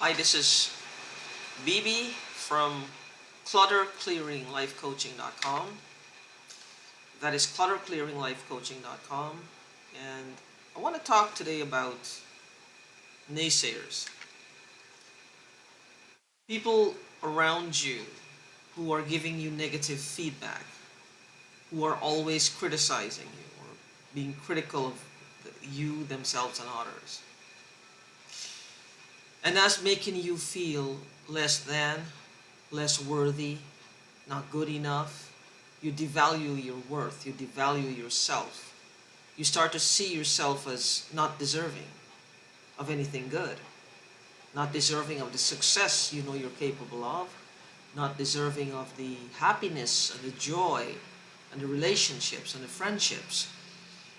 Hi, this is BB from clutterclearinglifecoaching.com. That is clutterclearinglifecoaching.com. And I want to talk today about naysayers. People around you who are giving you negative feedback, who are always criticizing you or being critical of you, themselves, and others. And that's making you feel less than, less worthy, not good enough. You devalue your worth, you devalue yourself. You start to see yourself as not deserving of anything good, not deserving of the success you know you're capable of, not deserving of the happiness and the joy and the relationships and the friendships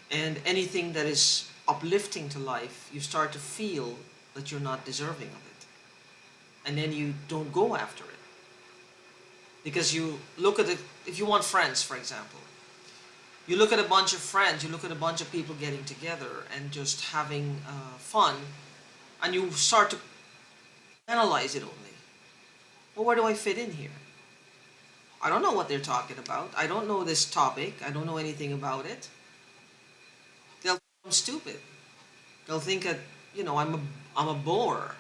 and anything that is uplifting to life. You start to feel that you're not deserving of it, and then you don't go after it. Because you look at it, if you want friends, for example, you look at a bunch of friends, you look at a bunch of people getting together and just having fun, and you start to analyze it only. Well, where do I fit in here? I don't know what they're talking about. I don't know this topic. I don't know anything about it. They'll think I'm stupid. They'll think that, I'm a bore.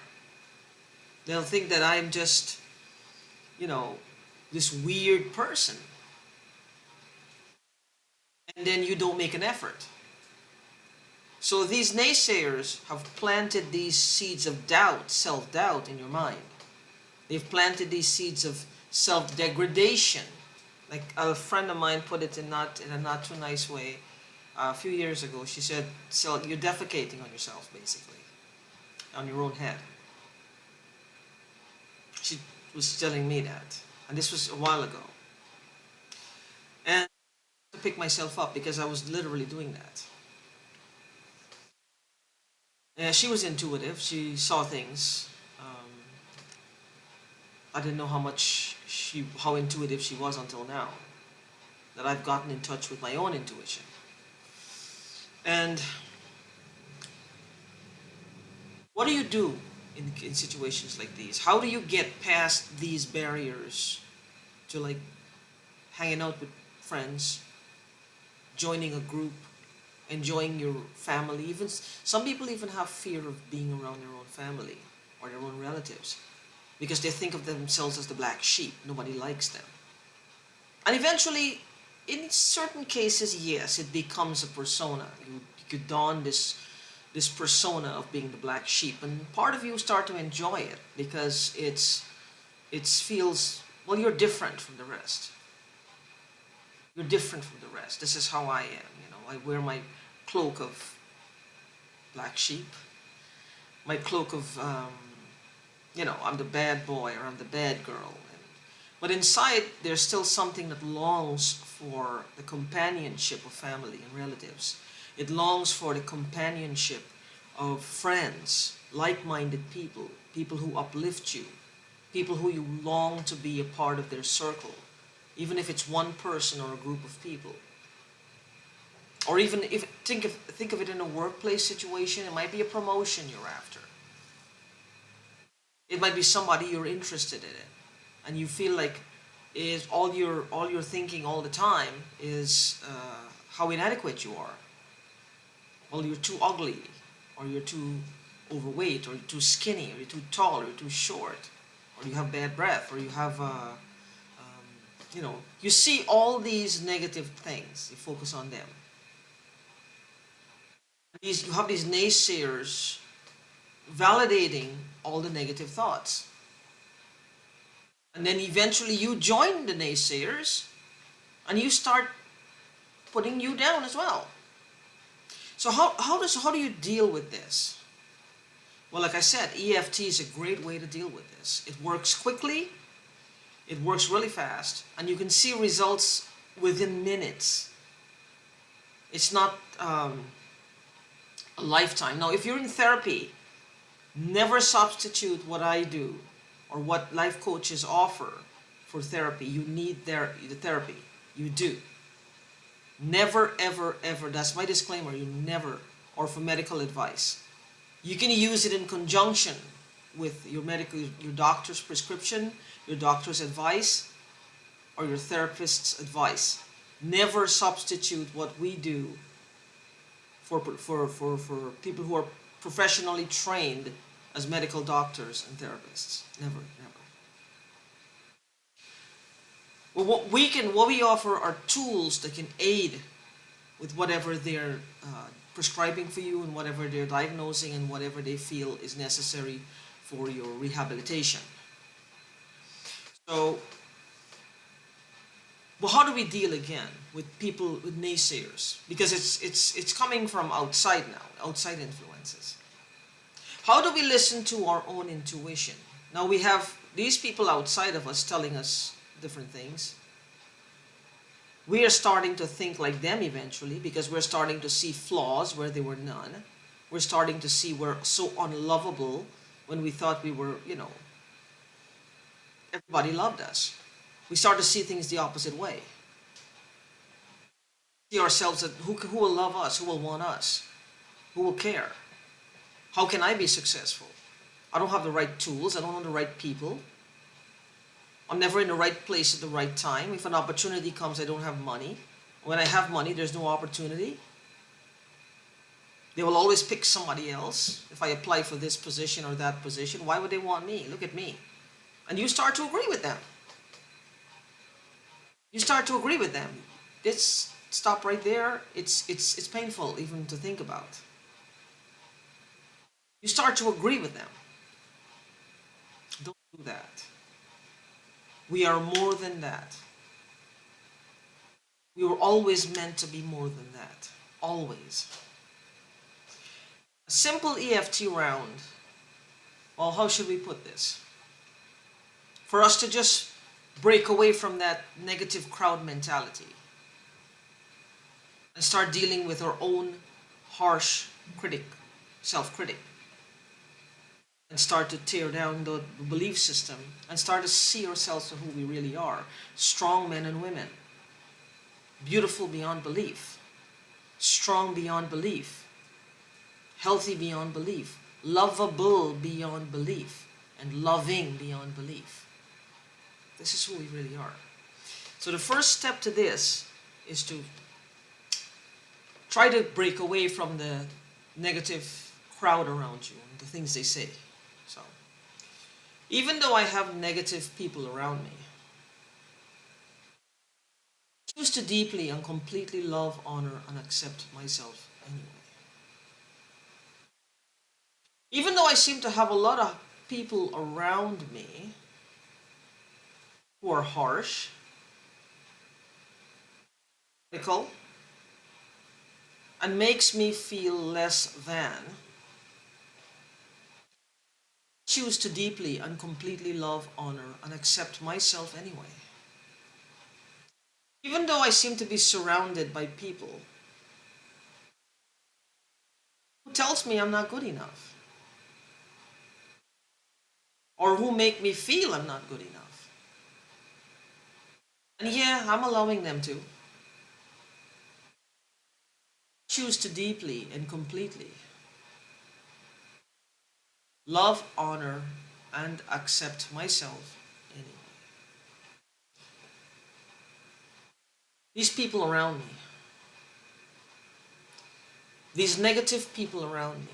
They'll think that I'm just, you know, this weird person. And then you don't make an effort. So these naysayers have planted these seeds of doubt, self-doubt in your mind. They've planted these seeds of self-degradation. Like a friend of mine put it in a not too nice way a few years ago. She said, "So you're defecating on yourself, basically, on your own head." She was telling me that, and this was a while ago. And to pick myself up because I was literally doing that. She was intuitive. She saw things. I didn't know how intuitive she was until now. That I've gotten in touch with my own intuition. And what do you do in situations like these? How do you get past these barriers to like hanging out with friends, joining a group, enjoying your family? Even some people even have fear of being around their own family or their own relatives because they think of themselves as the black sheep. Nobody likes them. And eventually, in certain cases, yes, it becomes a persona. You don this persona of being the black sheep, and part of you start to enjoy it because it feels, well, you're different from the rest. You're different from the rest. This is how I am. I wear my cloak of black sheep, my cloak of I'm the bad boy or I'm the bad girl. But inside, there's still something that longs for the companionship of family and relatives. It longs for the companionship of friends, like-minded people, people who uplift you, people who you long to be a part of their circle, even if it's one person or a group of people. Or even if think of it in a workplace situation, it might be a promotion you're after. It might be somebody you're interested in, and you feel like is all you're thinking all the time is how inadequate you are. Well, you're too ugly, or you're too overweight, or you're too skinny, or you're too tall, or you're too short, or you have bad breath, or you have you see all these negative things. You focus on them. You have these naysayers validating all the negative thoughts. And then eventually you join the naysayers and you start putting you down as well. So how do you deal with this? Well, like I said, EFT is a great way to deal with this. It works quickly, it works really fast, and you can see results within minutes. It's not a lifetime. Now, if you're in therapy, never substitute what I do or what life coaches offer for therapy. You need the therapy. You do. Never, ever, ever. That's my disclaimer. You never, or for medical advice. You can use it in conjunction with your doctor's prescription, your doctor's advice, or your therapist's advice. Never substitute what we do for people who are professionally trained as medical doctors and therapists. Never, never. Well, what we offer are tools that can aid with whatever they're prescribing for you and whatever they're diagnosing and whatever they feel is necessary for your rehabilitation. So, well, how do we deal again with people with naysayers? Because it's coming from outside now, outside influences. How do we listen to our own intuition? Now we have these people outside of us telling us different things. We are starting to think like them eventually because we're starting to see flaws where there were none. We're starting to see we're so unlovable when we thought we were, everybody loved us. We start to see things the opposite way. See ourselves that who will love us, who will want us, who will care. How can I be successful? I don't have the right tools. I don't know the right people. I'm never in the right place at the right time. If an opportunity comes, I don't have money. When I have money, there's no opportunity. They will always pick somebody else. If I apply for this position or that position, why would they want me? Look at me. And you start to agree with them. You start to agree with them. It's stop right there. It's painful even to think about. You start to agree with them. Don't do that. We are more than that. We were always meant to be more than that. Always. A simple EFT round. Well, how should we put this? For us to just break away from that negative crowd mentality and start dealing with our own harsh critic, self-critic, and start to tear down the belief system and start to see ourselves for who we really are. Strong men and women. Beautiful beyond belief. Strong beyond belief. Healthy beyond belief. Lovable beyond belief. And loving beyond belief. This is who we really are. So the first step to this is to try to break away from the negative crowd around you and the things they say. So, even though I have negative people around me, I choose to deeply and completely love, honor, and accept myself anyway. Even though I seem to have a lot of people around me who are harsh, critical, and makes me feel less than, choose to deeply and completely love, honor, and accept myself anyway. Even though I seem to be surrounded by people who tells me I'm not good enough, or who make me feel I'm not good enough. And yeah, I'm allowing them to. Choose to deeply and completely love, honor, and accept myself anyway. These people around me, these negative people around me,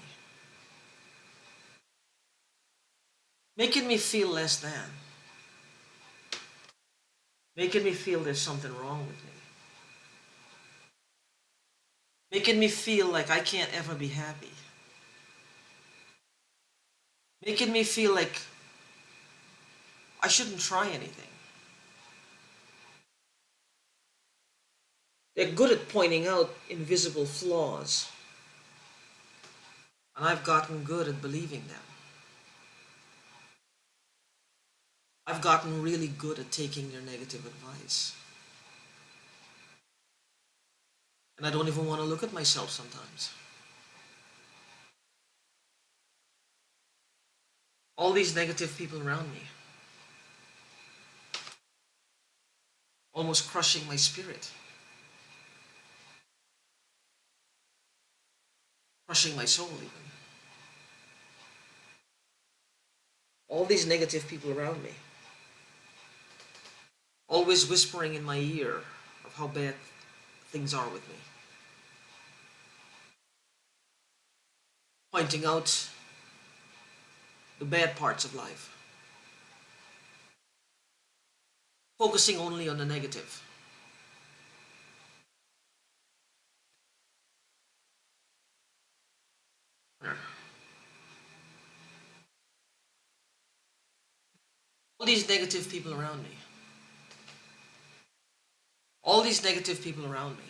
making me feel less than, making me feel there's something wrong with me, making me feel like I can't ever be happy, making me feel like I shouldn't try anything. They're good at pointing out invisible flaws, and I've gotten good at believing them. I've gotten really good at taking their negative advice. And I don't even want to look at myself sometimes. All these negative people around me, almost crushing my spirit, crushing my soul even. All these negative people around me, always whispering in my ear of how bad things are with me, pointing out the bad parts of life, focusing only on the negative. All these negative people around me, all these negative people around me,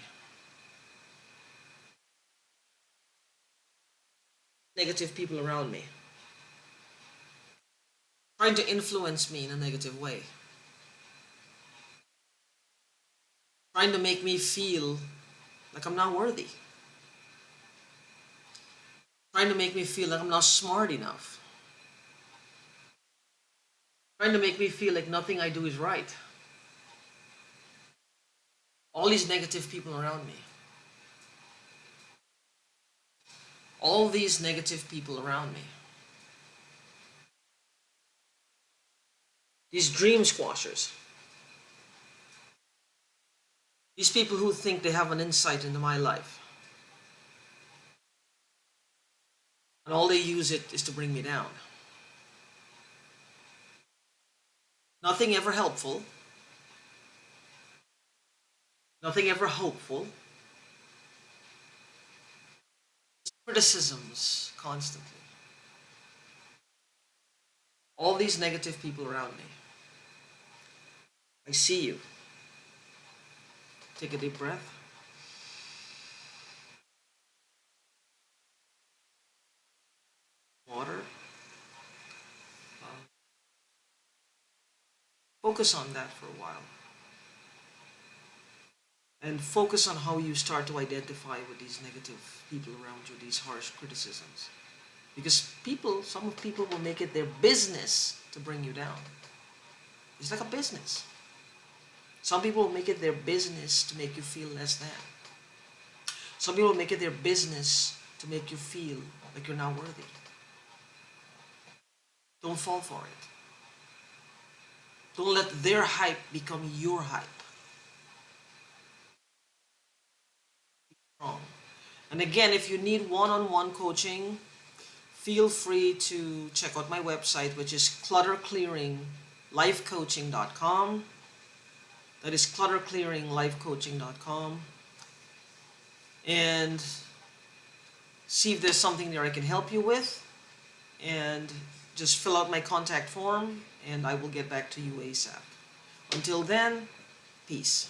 negative people around me, trying to influence me in a negative way, trying to make me feel like I'm not worthy, trying to make me feel like I'm not smart enough, trying to make me feel like nothing I do is right. All these negative people around me, all these negative people around me, these dream squashers, these people who think they have an insight into my life, and all they use it is to bring me down. Nothing ever helpful, nothing ever hopeful, criticisms constantly. All these negative people around me. I see you. Take a deep breath. Water. Focus on that for a while. And focus on how you start to identify with these negative people around you, these harsh criticisms. Because some people will make it their business to bring you down. It's like a business. Some people will make it their business to make you feel less than. Some people will make it their business to make you feel like you're not worthy. Don't fall for it. Don't let their hype become your hype. Wrong. And again, if you need one-on-one coaching, feel free to check out my website, which is clutterclearinglifecoaching.com. That is clutterclearinglifecoaching.com. And see if there's something there I can help you with. And just fill out my contact form, and I will get back to you ASAP. Until then, peace.